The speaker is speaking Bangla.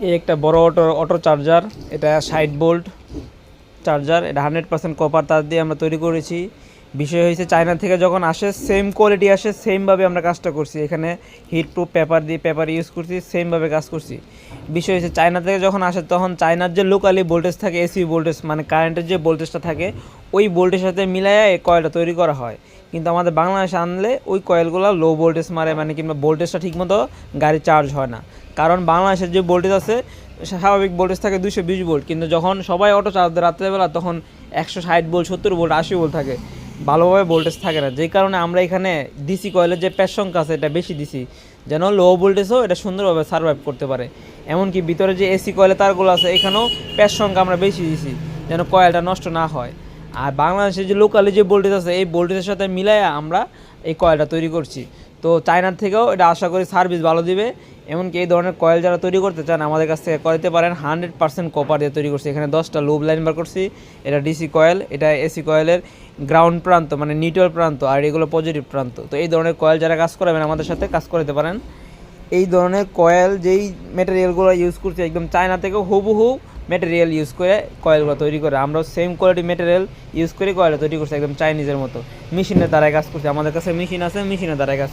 এই একটা বড় অটো চার্জার, এটা 60 ভোল্ট চার্জার, এটা 100% কপার তার দিয়ে আমরা তৈরি করেছি। বিষয় হয়েছে চায়না থেকে যখন আসে সেম কোয়ালিটি আসে, সেমভাবে আমরা কাজটা করছি। এখানে হিট প্রুফ পেপার দিয়ে পেপার ইউজ করছি, সেমভাবে কাজ করছি। বিষয় হয়েছে চায়না থেকে যখন আসে তখন চায়নার যে লোকালি ভোল্টেজ থাকে, এসি ভোল্টেজ মানে কারেন্টের যে ভোল্টেজটা থাকে, ওই ভোল্টেজের সাথে মিলাইয়া এই কয়েলটা তৈরি করা হয়। কিন্তু আমাদের বাংলাদেশে আনলে ওই কয়েলগুলো লো ভোল্টেজ মারে, মানে কিংবা ভোল্টেজটা ঠিকমতো গাড়ি চার্জ হয় না। কারণ বাংলাদেশের যে ভোল্টেজ আছে স্বাভাবিক ভোল্টেজ থাকে 220 ভোল্ট, কিন্তু যখন সবাই অটো চার্জ দেয় রাত্রেবেলা তখন 160 ভোল্ট, 70 ভোল্ট, 80 ভোল্ট থাকে, ভালোভাবে ভোল্টেজ থাকে না। যেই কারণে আমরা এখানে ডিসি কয়েলের যে প্যাচ সংখ্যা আছে এটা বেশি দিছি, যেন লো ভোল্টেজও এটা সুন্দরভাবে সার্ভাইভ করতে পারে। এমনকি ভিতরে যে এসি কয়েলের তারগুলো আছে এখানেও প্যাচ সংখ্যা আমরা বেশি দিছি, যেন কয়েলটা নষ্ট না হয়। আর বাংলাদেশের যে লোকালি যে ভোল্টেজ আছে এই ভোল্টেজের সাথে মিলাইয়া আমরা এই কয়েলটা তৈরি করছি। তো চায়নার থেকেও এটা আশা করি সার্ভিস ভালো দিবে। এমনকি এই ধরনের কয়েল যারা তৈরি করতে চান আমাদের কাছ থেকে করাতে পারেন। 100% কপার দিয়ে তৈরি করছি। এখানে 10টা লুব লাইন বার করছি। এটা ডিসি কয়েল, এটা এসি কয়েলের গ্রাউন্ড প্রান্ত মানে নিউট্রাল প্রান্ত, আর এগুলো পজিটিভ প্রান্ত। তো এই ধরনের কয়েল যারা কাজ করাবেন আমাদের সাথে কাজ করাতে পারেন। এই ধরনের কয়েল যেই ম্যাটেরিয়ালগুলো ইউজ করছি একদম চায়না থেকেও হুবহু ম্যাটেরিয়াল ইউজ করে কয়েলগুলো তৈরি করে। আমরা সেম কোয়ালিটি ম্যাটেরিয়াল ইউজ করে কয়েলটা তৈরি করছি একদম চাইনিজের মতো। মেশিনের দ্বারাই কাজ করছি, আমাদের কাছে মেশিন আছে, মেশিনের দ্বারাই কাজ